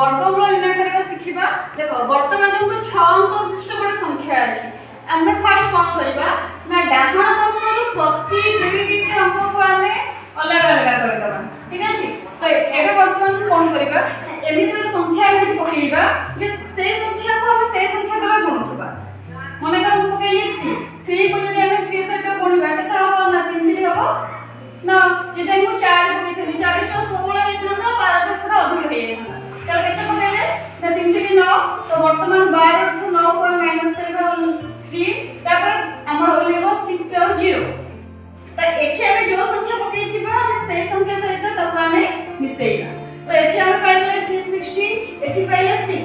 वर्गमूल निर्णय करबा सिखिबा। देखो वर्तमान को 6 अंक विशिष्ट गोटे संख्या अछि। आमे फर्स्ट कोन करबा ना डाहाण पार्श्व प्रति दुई अंक को आमे अलग अलग कर दबा। ठीक अछि। तो एबे वर्तमान कोन करबा एमितर संख्या एबे पकेइबा जे से संख्या को हम से संख्या द्वारा गुणुथबा। माने कर हम पकेइले 3 को जदि आमे 3 सहित गुणिबा केते हो ना 3 3 हो ना जदि हम 4 पकेइथि 4 4 16 हेतना 12 थोड़ा अधिक हे जेतना। चल केते पकेइले ना 3 3 9 तो वर्तमान 12 टू 9 को माइनस करबा 3 तापर हमर होलेबो 6 और 0। तो एठी हमें जो संख्या पकेइथिबा हमें से संख्या सहित तब हमें मिसेइबा। तो एठी हमें पाइले 360 एठी पाइले 6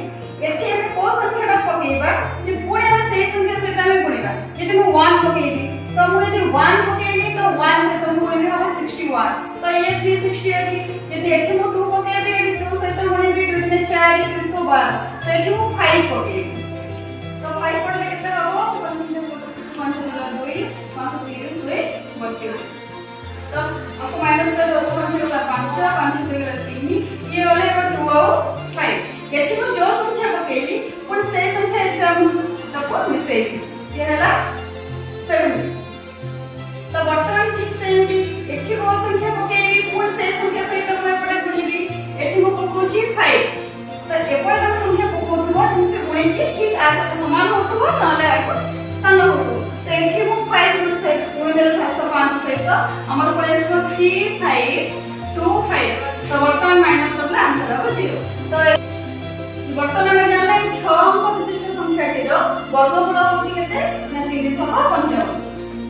एठी हमें को संख्या पकेइबा जे पुणे हमें से संख्या सहित हमें गुणिबा। यदि मैं 1 पकेइबी तो मैं यदि 1 पकेइबी तो 1 सहित मैं गुणिबी हम 61 तो ये 360 अछि। यदि एठी मैं 2 पकेइबी एठी 2 सहित गुणिबी 2 3 4 312 तो एठी मैं 5 पकेइबी। तो 5 पड़ले केते हबो 5 2 530 हुए 32। तो आपको माइनस कर 10 5 होगा 5 5 होगा 3 ये वाले पर 2 और 5 एठी को जो संख्या पकेली पुण से संख्या एठी हम तको मिसेइबी ये हला 7। तो वर्तमान ठीक सेमटी एठी को संख्या पकेली पुण से संख्या सहित हम पड़े गुणिबी एठी को पकोची 5। तो एपर हम संख्या पकोथबो तुमसे गुणिकी ठीक आसा समान होतबो नाले आको सान होतबो। तो एठी को 5 गुण से गुण देले 705 सहित हमर पड़े 3 5 2 5। तो वर्तमान माइनस करले आंसर हो 0। तो वर्तमान में जानले 6 अंक विशिष्ट संख्याटीर वर्गमूल होची केते ना 355।